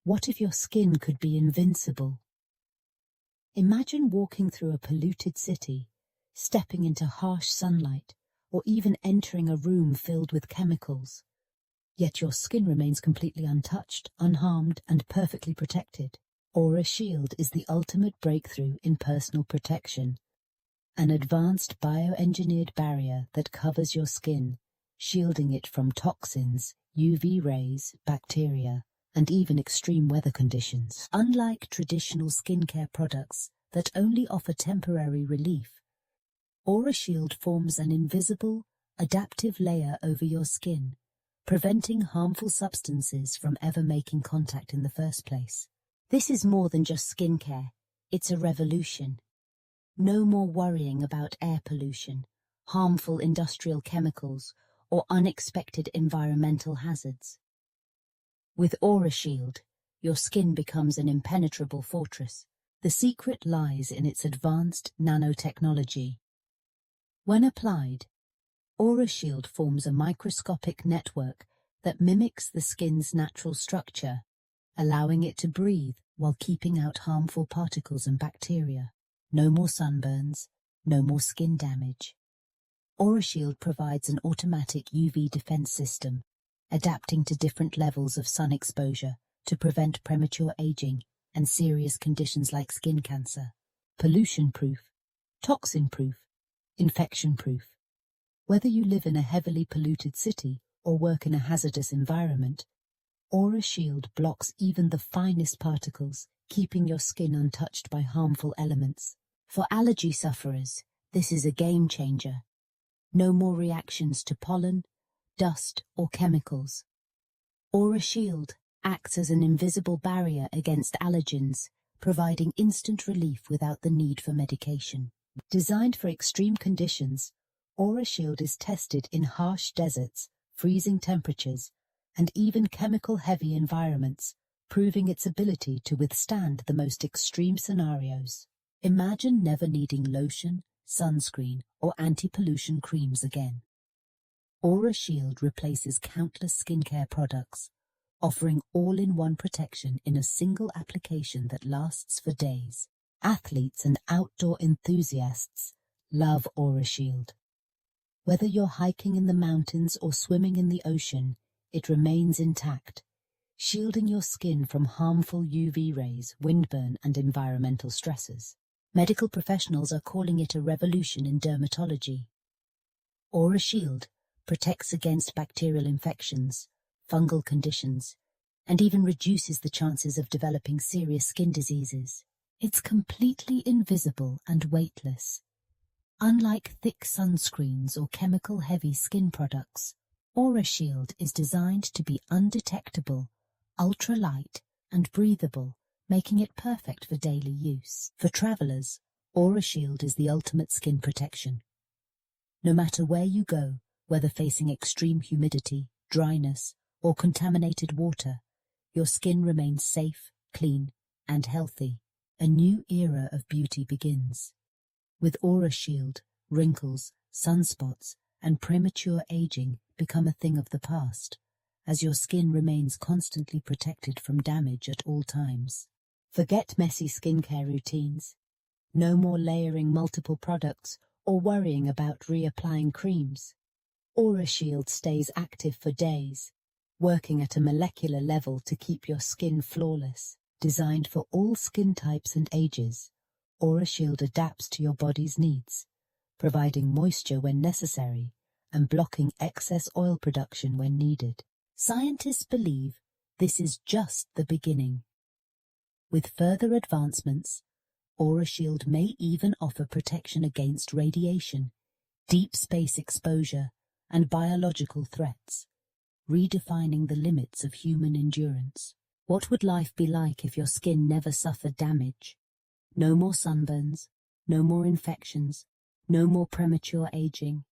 What if your skin could be invincible? Imagine walking through a polluted city, stepping into harsh sunlight, or even entering a room filled with chemicals. Yet your skin remains completely untouched, unharmed, and perfectly protected. AuraShield is the ultimate breakthrough in personal protection. An advanced bioengineered barrier that covers your skin, shielding it from toxins, UV rays, bacteria, and even extreme weather conditions. Unlike traditional skincare products that only offer temporary relief, AuraShield forms an invisible, adaptive layer over your skin, preventing harmful substances from ever making contact in the first place. This is more than just skincare, it's a revolution. No more worrying about air pollution, harmful industrial chemicals, or unexpected environmental hazards. With AuraShield, your skin becomes an impenetrable fortress. The secret lies in its advanced nanotechnology. When applied, AuraShield forms a microscopic network that mimics the skin's natural structure, allowing it to breathe while keeping out harmful particles and bacteria. No more sunburns, no more skin damage. AuraShield provides an automatic UV defense system, adapting to different levels of sun exposure to prevent premature aging and serious conditions like skin cancer. Pollution-proof, toxin-proof, infection-proof. Whether you live in a heavily polluted city or work in a hazardous environment, AuraShield blocks even the finest particles, keeping your skin untouched by harmful elements. For allergy sufferers, this is a game changer. No more reactions to pollen, dust, or chemicals. AuraShield acts as an invisible barrier against allergens, providing instant relief without the need for medication. Designed for extreme conditions, AuraShield is tested in harsh deserts, freezing temperatures, and even chemical-heavy environments, proving its ability to withstand the most extreme scenarios. Imagine never needing lotion, sunscreen, or anti-pollution creams again. AuraShield replaces countless skincare products, offering all-in-one protection in a single application that lasts for days. Athletes and outdoor enthusiasts love AuraShield. Whether you're hiking in the mountains or swimming in the ocean, it remains intact, shielding your skin from harmful UV rays, windburn, and environmental stresses. Medical professionals are calling it a revolution in dermatology. AuraShield protects against bacterial infections, fungal conditions, and even reduces the chances of developing serious skin diseases. It's completely invisible and weightless. Unlike thick sunscreens or chemical-heavy skin products, AuraShield is designed to be undetectable, ultra-light, and breathable, making it perfect for daily use. For travelers, AuraShield is the ultimate skin protection. No matter where you go, whether facing extreme humidity, dryness, or contaminated water, your skin remains safe, clean, and healthy. A new era of beauty begins. With AuraShield, wrinkles, sunspots, and premature aging become a thing of the past, as your skin remains constantly protected from damage at all times. Forget messy skincare routines. No more layering multiple products or worrying about reapplying creams. AuraShield stays active for days, working at a molecular level to keep your skin flawless. Designed for all skin types and ages, AuraShield adapts to your body's needs, providing moisture when necessary and blocking excess oil production when needed. Scientists believe this is just the beginning. With further advancements, AuraShield may even offer protection against radiation, deep space exposure, and biological threats, redefining the limits of human endurance. What would life be like if your skin never suffered damage? No more sunburns, no more infections, no more premature aging,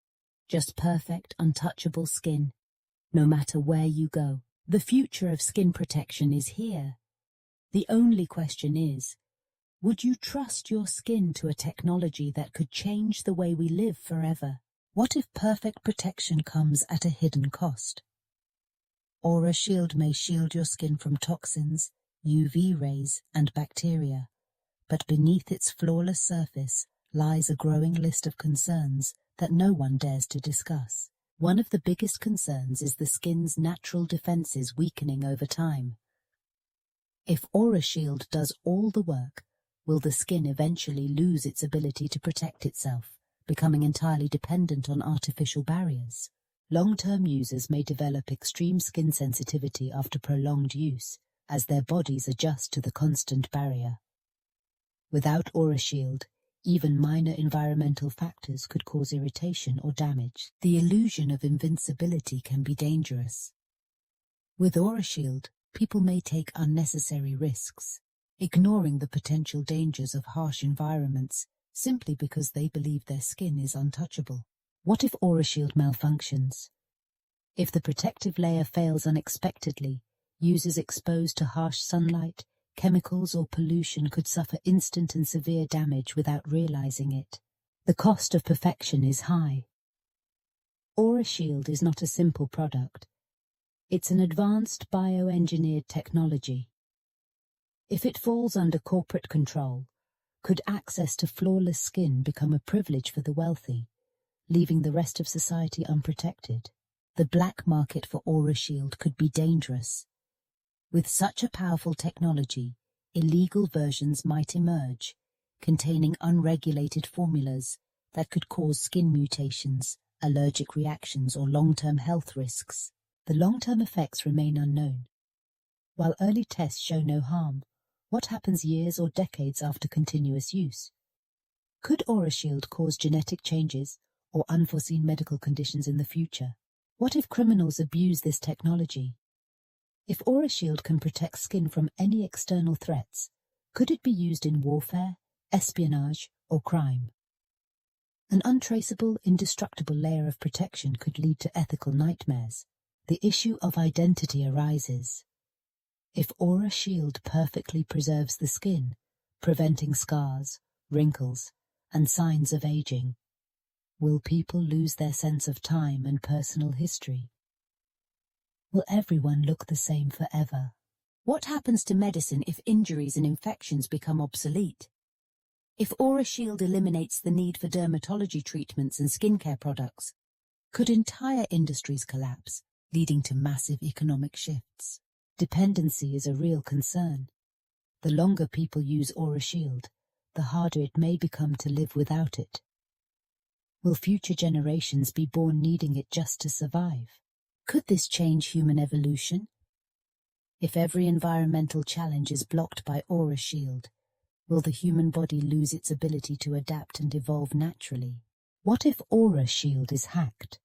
just perfect, untouchable skin, no matter where you go. The future of skin protection is here. The only question is, would you trust your skin to a technology that could change the way we live forever? What if perfect protection comes at a hidden cost? AuraShield may shield your skin from toxins, UV rays, and bacteria, but beneath its flawless surface lies a growing list of concerns that no one dares to discuss. One of the biggest concerns is the skin's natural defenses weakening over time. If AuraShield does all the work, will the skin eventually lose its ability to protect itself, becoming entirely dependent on artificial barriers? Long-term users may develop extreme skin sensitivity after prolonged use, as their bodies adjust to the constant barrier. Without AuraShield, even minor environmental factors could cause irritation or damage. The illusion of invincibility can be dangerous. With AuraShield, people may take unnecessary risks, ignoring the potential dangers of harsh environments simply because they believe their skin is untouchable. What if AuraShield malfunctions? If the protective layer fails unexpectedly, users exposed to harsh sunlight, chemicals or pollution could suffer instant and severe damage without realizing it. The cost of perfection is high. AuraShield is not a simple product. It's an advanced bioengineered technology. If it falls under corporate control, could access to flawless skin become a privilege for the wealthy, leaving the rest of society unprotected? The black market for AuraShield could be dangerous. With such a powerful technology, illegal versions might emerge, containing unregulated formulas that could cause skin mutations, allergic reactions, or long-term health risks. The long-term effects remain unknown. While early tests show no harm, what happens years or decades after continuous use? Could AuraShield cause genetic changes or unforeseen medical conditions in the future? What if criminals abuse this technology? If AuraShield can protect skin from any external threats, could it be used in warfare, espionage, or crime? An untraceable, indestructible layer of protection could lead to ethical nightmares. The issue of identity arises. If AuraShield perfectly preserves the skin, preventing scars, wrinkles, and signs of aging, will people lose their sense of time and personal history? Will everyone look the same forever? What happens to medicine if injuries and infections become obsolete? If AuraShield eliminates the need for dermatology treatments and skincare products, could entire industries collapse, leading to massive economic shifts? Dependency is a real concern. The longer people use AuraShield, the harder it may become to live without it. Will future generations be born needing it just to survive? Could this change human evolution? If every environmental challenge is blocked by AuraShield, will the human body lose its ability to adapt and evolve naturally? What if AuraShield is hacked?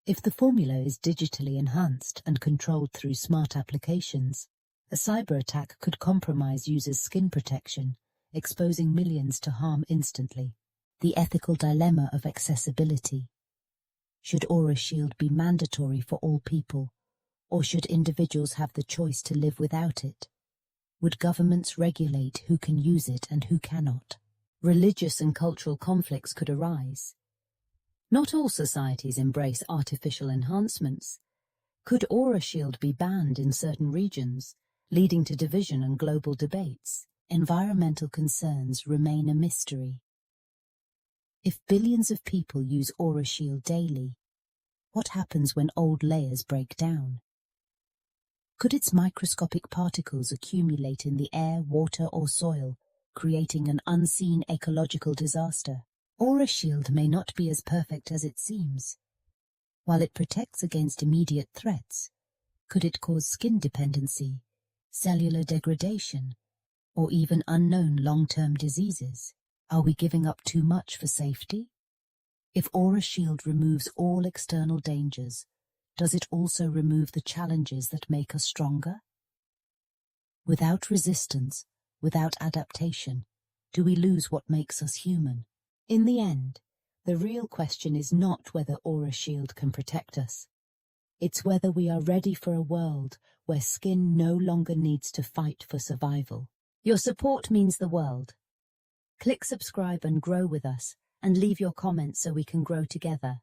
If the formula is digitally enhanced and controlled through smart applications, a cyber attack could compromise users' skin protection, exposing millions to harm instantly. The ethical dilemma of accessibility. Should AuraShield be mandatory for all people, or should individuals have the choice to live without it? Would governments regulate who can use it and who cannot? Religious and cultural conflicts could arise. Not all societies embrace artificial enhancements. Could AuraShield be banned in certain regions, leading to division and global debates? Environmental concerns remain a mystery. If billions of people use AuraShield daily, what happens when old layers break down? Could its microscopic particles accumulate in the air, water, or soil, creating an unseen ecological disaster? AuraShield may not be as perfect as it seems. While it protects against immediate threats, could it cause skin dependency, cellular degradation, or even unknown long-term diseases? Are we giving up too much for safety? If AuraShield removes all external dangers, does it also remove the challenges that make us stronger? Without resistance, without adaptation, do we lose what makes us human? In the end, the real question is not whether AuraShield can protect us. It's whether we are ready for a world where skin no longer needs to fight for survival. Your support means the world. Click subscribe and grow with us, and leave your comments so we can grow together.